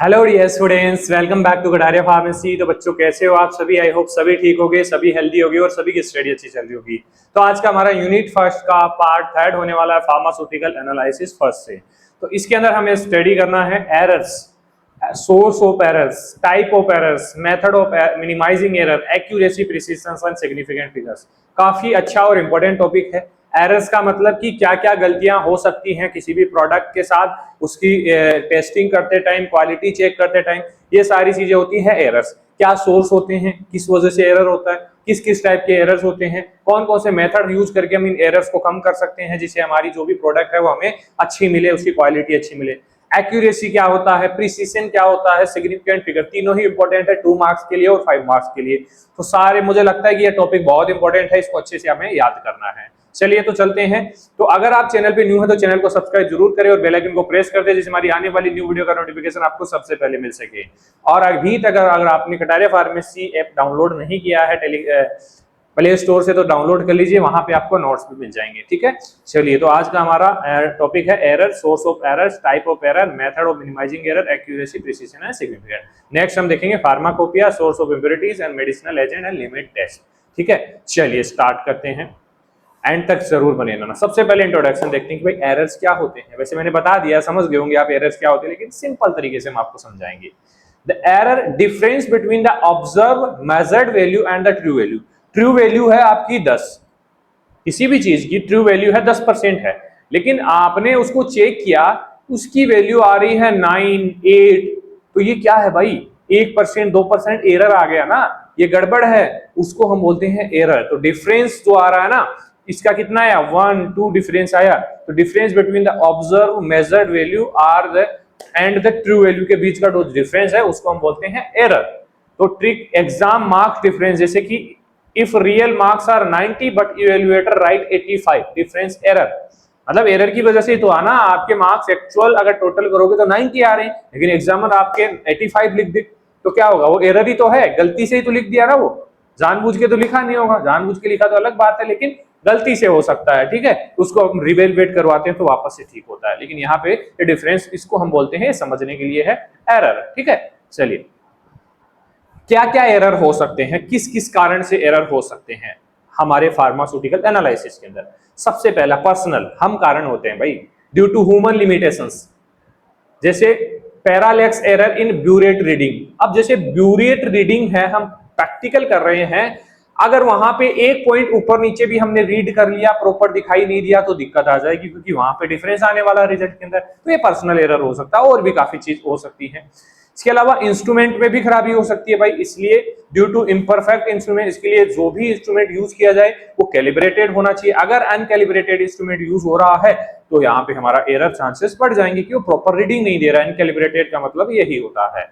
Hello dear students, welcome back to Kataria pharmacy. तो बच्चों कैसे हो आप सभी? आई होप सभी ठीक होगे, सभी हेल्दी होगे और सभी की स्टडी अच्छी चल रही होगी। तो आज का हमारा यूनिट फर्स्ट का पार्ट थर्ड होने वाला है फार्मास्यूटिकल एनालिसिस फर्स्ट से। तो इसके अंदर हमें स्टडी करना है errors, source of errors, type of errors, method of minimising error, accuracy, precision and significant figures. काफी अच्छा और इंपॉर्टेंट टॉपिक है। एरर्स का मतलब कि क्या क्या गलतियां हो सकती हैं किसी भी प्रोडक्ट के साथ, उसकी टेस्टिंग करते टाइम, क्वालिटी चेक करते टाइम, ये सारी चीजें होती हैं एरर्स। क्या सोर्स होते हैं, किस वजह से एरर होता है, किस किस टाइप के एरर्स होते हैं, कौन कौन से मेथड यूज करके हम इन एरर्स को कम कर सकते हैं जिससे हमारी जो भी प्रोडक्ट है वो हमें अच्छी मिले, उसकी क्वालिटी अच्छी मिले। एक्यूरेसी क्या होता है, प्रिसिशन क्या होता है, सिग्निफिकेंट फिगर, तीनों ही इंपॉर्टेंट है 2 मार्क्स के लिए और 5 मार्क्स के लिए। तो सारे, मुझे लगता है कि ये टॉपिक बहुत इंपॉर्टेंट है, इसको अच्छे से हमें याद करना है। चलिए तो चलते हैं। तो अगर आप चैनल पे न्यू है तो चैनल को सब्सक्राइब जरूर करें और बेल आइकन को प्रेस कर दें जिससे हमारी आने वाली न्यू वीडियो का नोटिफिकेशन आपको सबसे पहले मिल सके। और अभी तक अगर आपने कटारिया फार्मेसी ऐप डाउनलोड नहीं किया है प्ले स्टोर से, तो डाउनलोड कर लीजिए, वहां पे आपको नोट्स भी मिल जाएंगे। ठीक है, चलिए तो आज का हमारा टॉपिक है error, source of errors, type of error, method of minimising error, accuracy, precision and significant. Next हम देखेंगे pharmacopoeia, source of impurities and medicinal agent and limit test. ठीक है, चलिए स्टार्ट करते हैं, एंड तक जरूर बने रहना। सबसे पहले इंट्रोडक्शन देखते हैं कि भाई एरर्स क्या होते हैं। वैसे मैंने बता दिया, समझ गए होंगे आप एरर्स क्या होते हैं, लेकिन सिंपल तरीके से हम आपको समझाएंगे। The error difference between the observe measured value and the true value. True value है आपकी 10, किसी भी चीज की ट्रू वैल्यू है 10% है, लेकिन आपने उसको चेक किया, उसकी वैल्यू आ रही है 9, 8, तो ये क्या है भाई? 1%, 2% एरर आ गया ना, ये गड़बड़ है, उसको हम बोलते हैं एरर। तो डिफरेंस जो आ रहा है ना, इसका कितना आया? 1, 2 डिफरेंस आया। तो difference between the observe measured value or the and the true value के बीच का जो डिफरेंस है उसको हम बोलते हैं एरर। तो ट्रिक एग्जाम मार्क्स डिफरेंस, जैसे कि if real marks are 90 but evaluator write 85, difference error. मतलब एरर की वजह से तो आना, आपके मार्क्स एक्चुअल अगर टोटल करोगे तो 90 आ रहे हैं, लेकिन एग्जामर आपके 85 लिख दे तो क्या होगा? वो एरर ही तो है, गलती से ही तो लिख दिया ना, वो जानबूझ के तो लिखा नहीं होगा। जानबूझ के लिखा तो अलग बात है, लेकिन गलती से हो सकता है। ठीक है, उसको हम रिवेलुएट करवाते हैं तो वापस से ठीक होता है, लेकिन यहाँ पे ये डिफरेंस, इसको हम बोलते हैं, समझने के लिए है एरर। ठीक है, चलिए क्या क्या एरर हो सकते हैं, किस किस कारण से एरर हो सकते हैं हमारे फार्मास्यूटिकल एनालिसिस के अंदर। सबसे पहला पर्सनल, हम कारण होते हैं भाई, ड्यू टू ह्यूमन लिमिटेशंस, जैसे parallax error in burette reading. अब जैसे ब्यूरेट रीडिंग है, हम प्रैक्टिकल कर रहे हैं, अगर वहां पे एक पॉइंट ऊपर नीचे भी हमने रीड कर लिया, प्रॉपर दिखाई नहीं दिया, तो दिक्कत आ जाएगी, क्योंकि वहां पे डिफरेंस आने वाला रिजल्ट के अंदर। तो ये पर्सनल एरर हो सकता है, और भी काफी चीज हो सकती है। इसके अलावा इंस्ट्रूमेंट में भी खराबी हो सकती है भाई, इसलिए ड्यू टू इम्परफेक्ट इंस्ट्रूमेंट, इसके लिए जो भी इंस्ट्रूमेंट यूज किया जाए वो कैलिब्रेटेड होना चाहिए। अगर अनकैलिब्रेटेड इंस्ट्रूमेंट यूज हो रहा है तो यहाँ पे हमारा एरर चांसेस बढ़ जाएंगे कि वो प्रॉपर रीडिंग नहीं दे रहा है। अनकैलिब्रेटेड का मतलब यही होता है।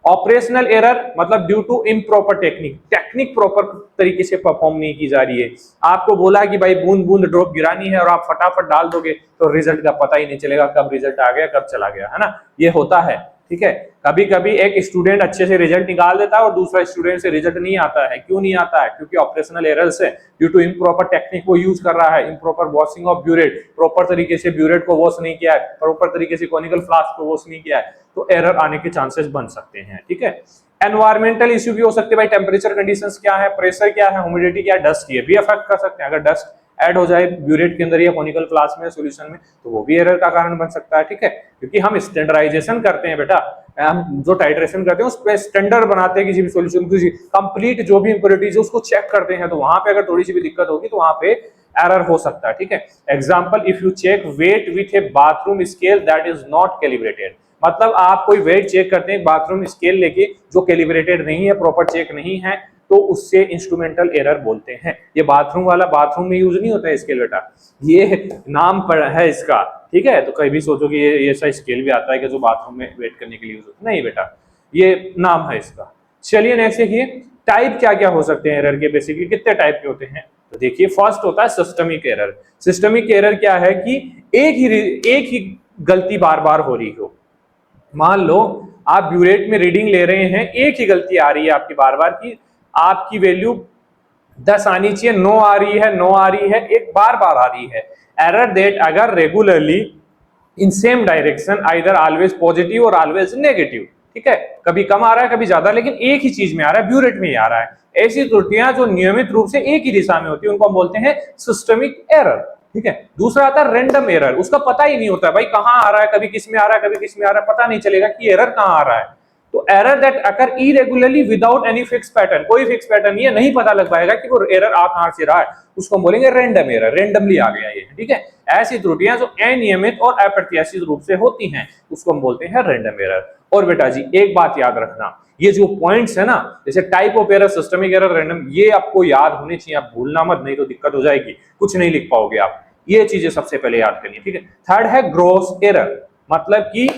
ऑपरेशनल एरर मतलब due to improper technique, technique proper तरीके से परफॉर्म नहीं की जा रही है। आपको बोला कि भाई बूंद बूंद ड्रॉप गिरानी है और आप फटाफट डाल दोगे तो रिजल्ट का पता ही नहीं चलेगा, कब रिजल्ट आ गया कब चला गया, है ना, ये होता है। ठीक है, कभी कभी एक स्टूडेंट अच्छे से रिजल्ट निकाल देता है और दूसरा स्टूडेंट से रिजल्ट नहीं आता है। क्यों नहीं आता है? क्योंकि ऑपरेशनल एरर्स है, ड्यू टू इम्प्रॉपर टेक्निक वो यूज कर रहा है, improper washing of burette, proper तरीके से ब्यूरेट को वॉश नहीं किया है, प्रॉपर तरीके से कॉनिकल फ्लास्क को वॉश नहीं किया है, तो एरर आने के चांसेस बन सकते हैं। ठीक है, एनवायरमेंटल इश्यू भी हो सकते हैं भाई, टेम्परेचर कंडीशंस क्या है, प्रेशर क्या है, ह्यूमिडिटी क्या है, डस्ट, ये भी अफेक्ट कर सकते हैं। अगर डस्ट ऐड हो जाए ब्यूरेट के अंदर या कॉनिकल फ्लास्क में, सॉल्यूशन में, तो वो भी एरर का कारण बन सकता है। ठीक है, क्योंकि हम स्टैंडर्डाइजेशन करते हैं बेटा, हम जो टाइट्रेशन करते हैं उस पे स्टैंडर्ड बनाते हैं किसी भी सॉल्यूशन की, कंप्लीट जो भी इंप्योरिटीज है उसको चेक करते हैं, तो वहां पे अगर थोड़ी सी भी दिक्कत होगी तो वहां पे एरर हो सकता है। ठीक है, example, if you check weight with a bathroom scale that is not calibrated, मतलब आप कोई वेट चेक करते हैं बाथरूम स्केल लेके जो कैलिब्रेटेड नहीं है, प्रॉपर चेक नहीं है, तो उससे इंस्ट्रूमेंटल एरर बोलते हैं। ये बाथरूम वाला बाथरूम में यूज नहीं होता है स्केल बेटा, ये नाम पर है इसका। ठीक है, तो कहीं भी सोचो कि ये ऐसा स्केल भी आता है कि जो बाथरूम में वेट करने के लिए यूज होता है, नहीं बेटा, ये नाम है इसका। चलिए नेक्स्ट देखिए, टाइप क्या क्या हो सकते हैं एरर के, बेसिकली कितने टाइप के होते हैं। तो देखिए फर्स्ट होता है सिस्टमिक एरर। सिस्टमिक एरर क्या है कि एक ही गलती बार बार हो रही हो। मान लो आप ब्यूरेट में रीडिंग ले रहे हैं, एक ही गलती आ रही है आपकी बार बार की, आपकी वैल्यू 10 आनी चाहिए, 9 आ रही है, 9 आ रही है, एक बार बार आ रही है। एरर दैट अगर regularly in same direction either always positive और ऑलवेज नेगेटिव, ठीक है, कभी कम आ रहा है कभी ज्यादा, लेकिन एक ही चीज में आ रहा है, ब्यू रेट में ही आ रहा है। ऐसी त्रुटियां जो नियमित रूप से एक ही दिशा में होती है उनको हम बोलते हैं सिस्टमिक एरर। ठीक है, दूसरा आता है रैंडम एरर, उसका पता ही नहीं होता भाई कहां आ रहा है, कभी किस में आ रहा है कभी किस में आ रहा है, पता नहीं चलेगा कि एरर कहां आ रहा है। तो error that occur irregularly without any fix pattern, कोई फिक्स पैटर्न नहीं है, नहीं पता लग पाएगा कि वो एरर आ कहां से रहा है, उसको हम बोलेंगे रैंडम एरर, रैंडमली आ गया ये। ठीक है, ऐसी त्रुटियां जो अनियमित और अप्रत्याशित रूप से होती हैं उसको हम बोलते हैं रैंडम एरर। और बेटा जी एक बात याद रखना, ये जो पॉइंट्स है ना, जैसे type of error, systemic error, random, ये आपको याद होने चाहिए, आप भूलना मत, नहीं तो दिक्कत हो जाएगी, कुछ नहीं लिख पाओगे आप। ये चीजें सबसे पहले याद करनी है। ठीक है, थर्ड है ग्रॉस एरर, मतलब कि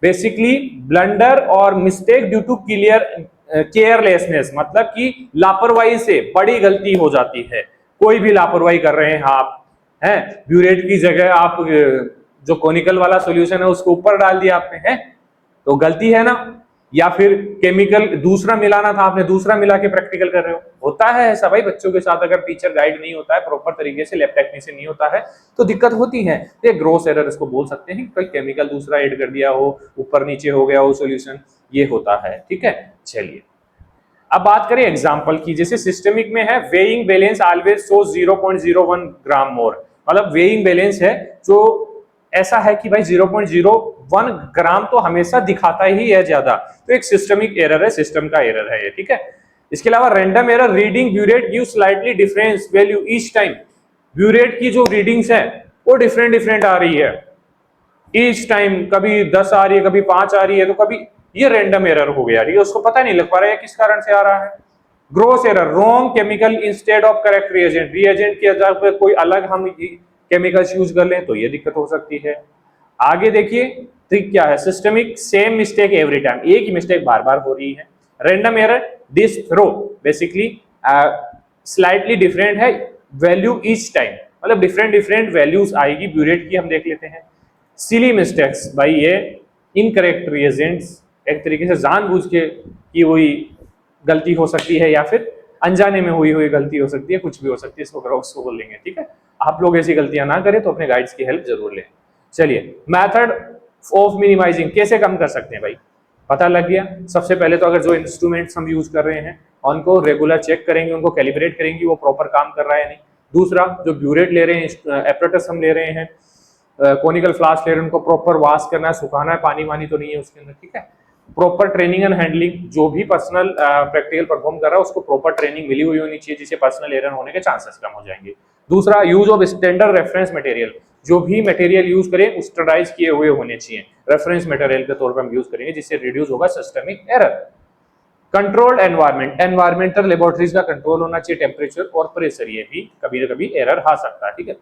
बेसिकली ब्लंडर और मिस्टेक ड्यू टू केयरलेसनेस, मतलब कि लापरवाही से बड़ी गलती हो जाती है। कोई भी लापरवाही कर रहे हैं आप, हैं, ब्यूरेट की जगह आप जो कोनिकल वाला सॉल्यूशन है उसको ऊपर डाल दिया आपने, है तो गलती है ना। या फिर केमिकल दूसरा मिलाना था, आपने दूसरा मिला के प्रैक्टिकल कर रहे हो, होता है ऐसा भाई बच्चों के साथ, अगर टीचर गाइड नहीं होता है प्रॉपर तरीके से, लैब टेक्नीशियन नहीं होता है तो दिक्कत होती है। ये ग्रॉस एरर इसको बोल सकते हैं, कोई केमिकल दूसरा ऐड कर दिया हो, ऊपर नीचे हो गया हो सॉल्यूशन, ये होता है। ठीक है, चलिए अब बात करें एग्जांपल की, जैसे सिस्टमिक में है वेइंग बैलेंस ऑलवेज शो 0.01 ग्राम मोर, मतलब वेइंग बैलेंस है जो ऐसा है कि भाई 0.01 ग्राम तो हमेशा दिखाता ही है ज्यादा, तो एक सिस्टमिक एरर है, सिस्टम का एरर है ये। ठीक है, इसके अलावा random error, reading burette give slightly difference value each time, burette की जो रीडिंग्स है वो डिफरेंट डिफरेंट आ रही है ईच टाइम, कभी 10 आ रही है कभी 5 आ रही है, तो कभी ये रैंडम एरर हो गया। ठीक है, उसको पता नहीं लग पा रहा है किस कारण से आ रहा है। Gross error, wrong chemical instead of correct reagent, reagent की जगह पे कोई अलग हम केमिकल्स यूज कर लें तो ये दिक्कत हो सकती है। आगे देखिए ट्रिक क्या है, systemic same mistake every time, एक ही मिस्टेक बार बार हो रही है। Random error, this throw basically slightly different है वैल्यू ईच टाइम, मतलब डिफरेंट डिफरेंट वैल्यूज आएगी ब्यूरेट की। हम देख लेते हैं सिली मिस्टेक्स, भाई ये इनकरेक्ट रिएजेंट्स, एक तरीके से जानबूझ के की हुई गलती हो सकती है या फिर अनजाने में हुई हुई गलती हो सकती है, कुछ भी हो सकती है, इसको ग्रॉस को बोलेंगे। ठीक है, आप लोग ऐसी गलतियां ना करें तो अपने गाइड्स की हेल्प जरूर लें। चलिए मेथड ऑफ मिनिमाइजिंग, कैसे कम कर सकते हैं भाई, पता लग गया। सबसे पहले तो अगर जो इंस्ट्रूमेंट्स हम यूज कर रहे हैं उनको रेगुलर चेक करेंगे, उनको कैलिब्रेट करेंगे वो प्रॉपर काम कर रहा है नहीं। दूसरा, जो ब्यूरेट ले रहे हैं, एपरेटस हम ले रहे हैं, कोनिकल फ्लास्क ले रहे हैं, उनको प्रॉपर वॉश करना है, सुखाना है, पानी वानी तो नहीं है उसके अंदर। ठीक है, प्रॉपर ट्रेनिंग एंड हैंडलिंग, जो भी पर्सनल प्रैक्टिकल परफॉर्म कर रहा है उसको प्रॉपर ट्रेनिंग मिली हुई होनी चाहिए, जिससे पर्सनल एरर होने के चांसेस कम हो जाएंगे। दूसरा, use of standard reference material, जो भी मटेरियल यूज करें स्टैंडर्डाइज किए हुए होने चाहिए, रेफरेंस मटेरियल के तौर पर हम यूज करेंगे, जिससे रिड्यूस होगा systemic error. Controlled environment, environmental laboratories का कंट्रोल होना चाहिए, टेम्परेचर और प्रेशर, ये भी कभी ना कभी एरर आ सकता है। ठीक है,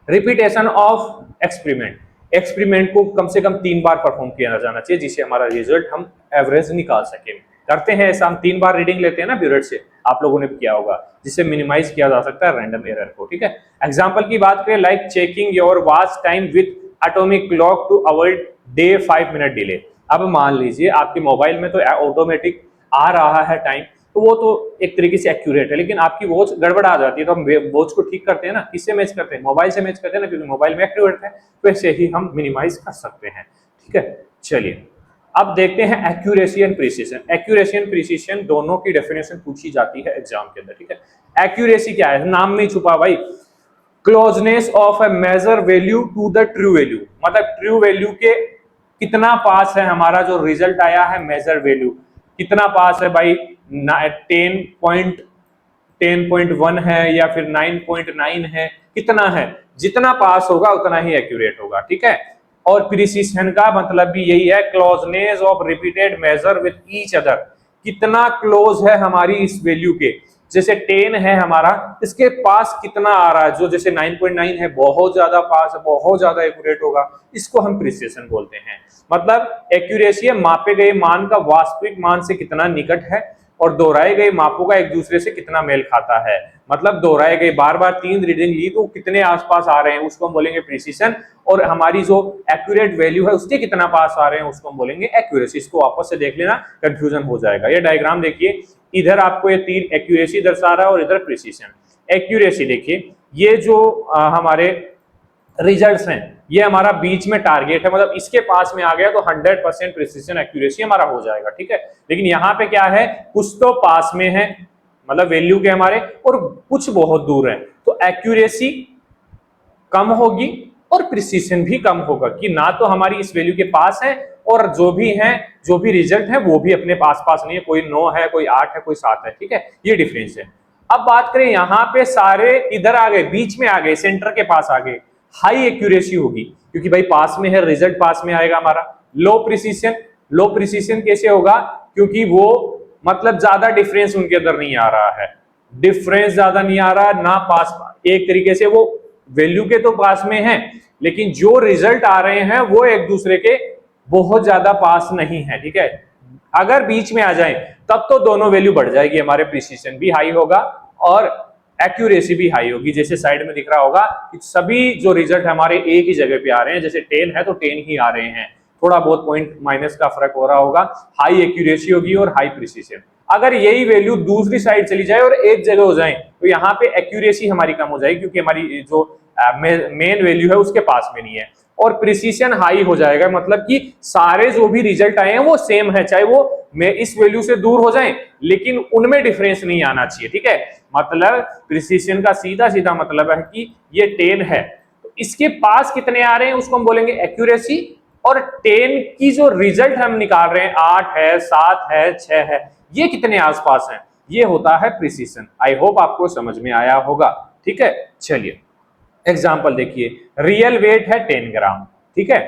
रिपीटेशन ऑफ एक्सपेरिमेंट, एक्सपेरिमेंट को कम से कम 3 बार परफॉर्म किया जाना चाहिए, जिससे हमारा रिजल्ट हम एवरेज निकाल सकें। करते हैं ऐसा, हम 3 बार रीडिंग लेते हैं ना ब्यूरेट से, आप लोगों ने भी किया होगा, जिससे मिनिमाइज किया जा सकता है रैंडम एरर को। ठीक है, एग्जांपल की बात करें, like checking your watch time with atomic clock to avoid the 5 minute delay. अब मान लीजिए आपके मोबाइल में तो ऑटोमेटिक आ रहा है टाइम, तो वो तो एक तरीके से एक्यूरेट है, लेकिन आपकी वॉच गड़बड़ आ जाती है, तो हम वॉच को ठीक करते हैं ना, किससे मैच करते हैं, मोबाइल से मैच करते हैं ना, क्योंकि मोबाइल में एक्यूरेट है, तो ऐसे ही हम मिनिमाइज कर सकते हैं। ठीक है, चलिए अब देखते हैं accuracy and precision. Accuracy and precision दोनों की डेफिनेशन पूछी जाती है एग्जाम के अंदर। ठीक है, एक्यूरेसी क्या है, नाम में छुपा भाई, closeness of a measure value to the true value, मतलब ट्रू वैल्यू के कितना पास है हमारा जो रिजल्ट आया है, मेजर वैल्यू कितना पास है भाई, 10.1 है या फिर 9.9 है, कितना है, जितना पास होगा उतना ही एक्यूरेट होगा। ठीक है, और प्रिसिशन का मतलब भी यही है, closeness of repeated measure with each other, कितना क्लोज है हमारी इस वैल्यू के, जैसे 10 है हमारा, इसके पास कितना आ रहा है, जो जैसे 9.9 है बहुत ज्यादा पास है, बहुत ज्यादा एक्यूरेट होगा, इसको हम प्रिसिशन बोलते हैं। मतलब एक्यूरेसी है मापे गए मान का वास्तविक मान से कितना निकट है, और दोहराए गए मापों का एक दूसरे से कितना मेल खाता है, मतलब दोहराए गए बार बार 3 रीडिंग ली तो कितने आसपास आ रहे हैं, उसको हम बोलेंगे प्रिसिशन, और हमारी जो एक्यूरेट वैल्यू है उसके कितना पास आ रहे हैं उसको हम बोलेंगे एक्यूरेसी। इसको आपस से देख लेना, कंफ्यूजन हो जाएगा। ये डायग्राम देखिए, इधर आपको ये 3 एक्यूरेसी दर्शा रहा है और इधर प्रिसिशन। एक्यूरेसी देखिए, ये जो हमारे रिजल्ट्स हैं, ये हमारा बीच में टारगेट है, मतलब इसके पास में आ गया तो 100% प्रिसिजन एक्यूरेसी हमारा हो जाएगा, ठीक है। लेकिन यहाँ पे क्या है, कुछ तो पास में है मतलब वैल्यू के हमारे, और कुछ बहुत दूर है, तो एक्यूरेसी कम होगी और प्रिसिजन भी कम होगा, कि ना तो हमारी इस वैल्यू के पास है और जो भी है, जो भी रिजल्ट है वो भी अपने पास नहीं है, कोई 9 है, कोई 8 है, कोई 7 है, ठीक है, ये डिफरेंस है। अब बात करें यहाँ पे सारे इधर आ गए, बीच में आ गए, सेंटर के पास आ गए, हाई एक्यूरेसी होगी, क्योंकि भाई पास में है, रिजल्ट पास में आएगा हमारा। लो प्रिसिजन, लो प्रिसिजन कैसे होगा, क्योंकि वो मतलब ज्यादा डिफरेंस उनके अंदर नहीं आ रहा है, डिफरेंस ज्यादा नहीं आ रहा ना, पास एक तरीके से वो वैल्यू के तो पास में है, लेकिन जो रिजल्ट आ रहे हैं वो एक दूसरे के बहुत ज्यादा पास नहीं है, ठीक है। अगर बीच में आ जाए तब तो दोनों वैल्यू बढ़ जाएगी, हमारे प्रिसिजन भी हाई होगा और एक्यूरेसी भी हाई होगी। जैसे साइड में दिख रहा होगा कि सभी जो रिजल्ट हमारे एक ही जगह पे आ रहे हैं, जैसे 10 है तो 10 ही आ रहे हैं, थोड़ा बहुत पॉइंट माइनस का फर्क हो रहा होगा, हाई एक्यूरेसी होगी और हाई प्रिसिजन। अगर यही वैल्यू दूसरी साइड चली जाए और एक जगह हो जाए तो यहाँ पे एक्यूरेसी हमारी कम हो जाएगी, क्योंकि हमारी जो मेन वैल्यू है उसके पास में नहीं है, और प्रिसिजन हाई हो जाएगा, मतलब कि सारे जो भी रिजल्ट आए हैं वो सेम है, चाहे वो इस वैल्यू से दूर हो जाएं, लेकिन उनमें डिफरेंस नहीं आना चाहिए, ठीक है। मतलब प्रिसिजन का सीधा सीधा मतलब है कि ये 10 है तो इसके पास कितने आ रहे हैं उसको हम बोलेंगे एक्यूरेसी, और 10 की जो रिजल्ट हम निकाल रहे हैं 8 है, 7 है, 6 है, ये कितने आसपास हैं, ये होता है प्रिसिजन। आई होप आपको समझ में आया होगा, ठीक है। चलिए एग्जाम्पल देखिए, रियल वेट है 10 ग्राम, ठीक है,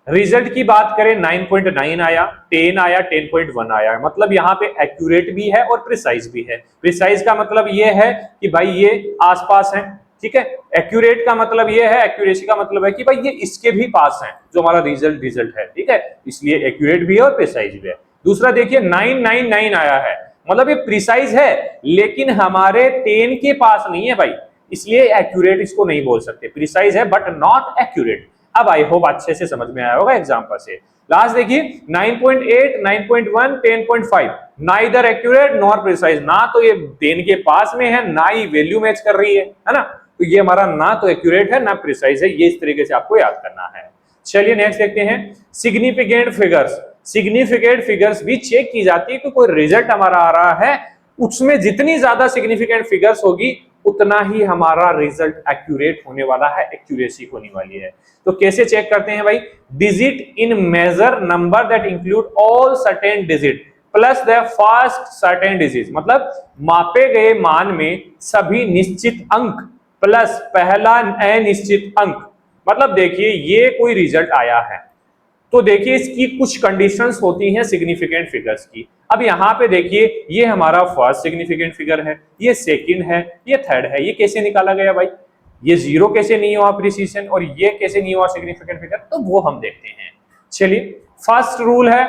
रिजल्ट की बात करें 9.9 आया, 10 आया, 10.1 आया, मतलब यहाँ पे एक्यूरेट भी है और प्रिसाइज भी है। प्रिसाइज का मतलब ये है कि भाई ये आसपास है, ठीक है, एक्यूरेट का मतलब ये है, एक्यूरेसी का मतलब है कि भाई ये इसके भी पास है जो हमारा रिजल्ट है, ठीक है, इसलिए एक्यूरेट भी है और प्रिसाइज भी है। दूसरा देखिए 999 आया है, मतलब ये प्रिसाइज है लेकिन हमारे 10 के पास नहीं है भाई, इसलिए एक्यूरेट इसको नहीं बोल सकते, प्रिसाइज है बट नॉट एक्यूरेट। अब आई होप अच्छे से समझ में आया होगा एग्जांपल से। लास्ट देखिए 9.8, 9.1, 10.5, नाइदर एक्यूरेट नॉर प्रिसाइज, ना तो ये 10 के पास में है ना ही वैल्यू मैच कर रही है ना, तो ये हमारा ना तो एक्यूरेट है ना प्रिसाइज है, ये इस तरीके से आपको याद करना है। चलिए नेक्स्ट देखते हैं, सिग्निफिकेंट फिगर्स। सिग्निफिकेंट फिगर्स भी चेक की जाती है कि कोई रिजल्ट हमारा आ रहा है, उसमें जितनी ज्यादा सिग्निफिकेंट फिगर्स होगी उतना ही हमारा रिजल्ट एक्यूरेट होने वाला है, एक्यूरेसी होने वाली है। तो कैसे चेक करते हैं भाई, digit in measure number that include all certain digit plus the first certain digit, मतलब मापे गए मान में सभी निश्चित अंक प्लस पहला अनिश्चित अंक। मतलब देखिए ये कोई रिजल्ट आया है तो देखिए इसकी कुछ कंडीशंस होती हैं सिग्निफिकेंट फिगर्स की। अब यहाँ पे देखिए ये हमारा फर्स्ट सिग्निफिकेंट फिगर है, ये सेकंड है, ये थर्ड है, ये कैसे निकाला गया भाई, ये जीरो कैसे नहीं हुआ प्रिसीजन और ये कैसे नहीं हुआ सिग्निफिकेंट फिगर, तो वो हम देखते हैं। चलिए फर्स्ट रूल है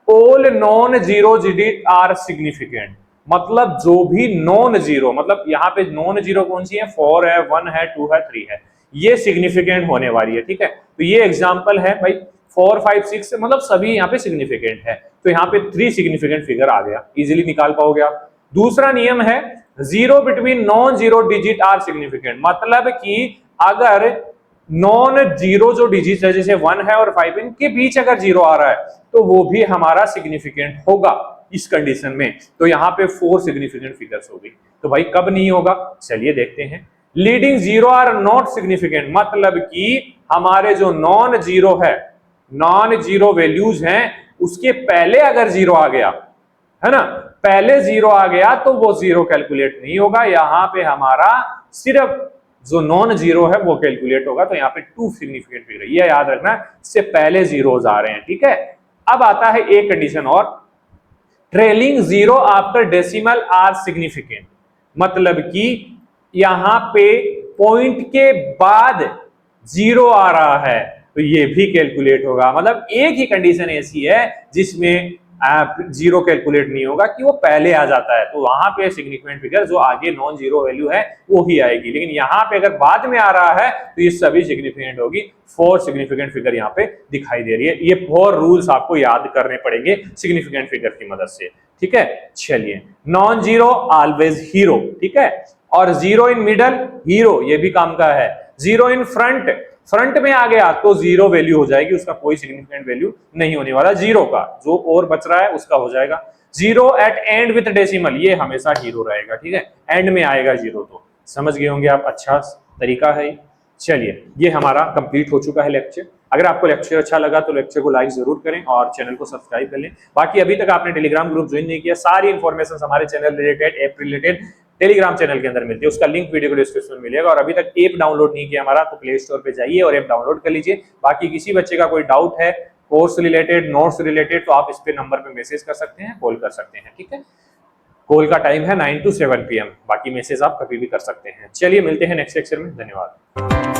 all non zero digit are significant, मतलब जो भी नॉन जीरो, मतलब यहाँ पे नॉन जीरो कौन सी है, 4 है, 1 है, 2 है, 3 है, ये सिग्निफिकेंट होने वाली है, ठीक है। तो ये एग्जाम्पल है भाई 4, 5, 6 मतलब सभी यहाँ पे सिग्निफिकेंट है, तो यहाँ पे 3 सिग्निफिकेंट फिगर आ गया, इजीली निकाल पाओगे आप। दूसरा नियम है zero between non zero digit are significant, मतलब कि अगर नॉन जीरो जो डिजिट है जैसे 1 है और 5 इनके बीच अगर जीरो आ रहा है तो वो भी हमारा सिग्निफिकेंट होगा इस कंडीशन में। तो यहाँ पे 4 सिग्निफिकेंट फिगर्स हो गई, तो भाई कब नहीं होगा, चलिए देखते हैं। Leading zero are not significant, मतलब कि हमारे जो नॉन जीरो है, नॉन जीरो वैल्यूज हैं उसके पहले अगर जीरो आ गया है ना, पहले जीरो आ गया तो वो जीरो कैलकुलेट नहीं होगा, यहाँ पे हमारा सिर्फ जो नॉन जीरो है वो कैलकुलेट होगा, तो यहाँ पे 2 सिग्निफिकेंट फिगर, ये याद रखना इससे पहले जीरोस आ रहे हैं, ठीक है। अब आता है एक कंडीशन और, trailing zero after decimal are significant, मतलब कि यहां पे पॉइंट के बाद जीरो आ रहा है तो ये भी कैलकुलेट होगा, मतलब एक ही कंडीशन ऐसी है जिसमें जीरो कैलकुलेट नहीं होगा कि वो पहले आ जाता है, तो वहां पे सिग्निफिकेंट फिगर जो आगे नॉन जीरो वैल्यू है वो ही आएगी, लेकिन यहाँ पे अगर बाद में आ रहा है तो ये सभी सिग्निफिकेंट होगी। 4 सिग्निफिकेंट फिगर यहाँ पे दिखाई दे रही है, ये 4 रूल्स आपको याद करने पड़ेंगे सिग्निफिकेंट फिगर की मदद से, ठीक है। चलिए नॉन जीरो ऑलवेज हीरो, ठीक है, और जीरो इन मिडल हीरो, ये भी काम का है, जीरो इन फ्रंट फ्रंट में आ गया तो जीरो वैल्यू हो जाएगी, उसका कोई सिग्निफिकेंट वैल्यू नहीं होने वाला जीरो का, जो और बच रहा है उसका हो जाएगा। Zero at end with decimal, ये हमेशा जीरो रहेगा, ठीक है, एंड में आएगा जीरो। तो समझ गए होंगे आप, अच्छा तरीका है। चलिए, ये हमारा कंप्लीट हो चुका है लेक्चर। अगर आपको लेक्चर अच्छा लगा तो लेक्चर को लाइक जरूर करें और चैनल को सब्सक्राइब कर लें। बाकी अभी तक आपने टेलीग्राम ग्रुप ज्वाइन नहीं किया, सारी इंफॉर्मेशन हमारे channel related, app related Telegram channel के अंदर मिलती है, उसका लिंक वीडियो को डिस्क्रिप्शन में मिलेगा। और अभी तक ऐप डाउनलोड नहीं किया हमारा तो प्ले स्टोर पे जाइए और ऐप डाउनलोड कर लीजिए। बाकी किसी बच्चे का कोई डाउट है कोर्स रिलेटेड, नोट्स रिलेटेड, तो आप इस पे नंबर पे मैसेज कर सकते हैं, कॉल कर सकते हैं, ठीक है। कॉल का टाइम है 9 to 7 PM, बाकी मैसेज आप कभी भी कर सकते हैं। चलिए मिलते हैं नेक्स्ट लेक्चर में, धन्यवाद।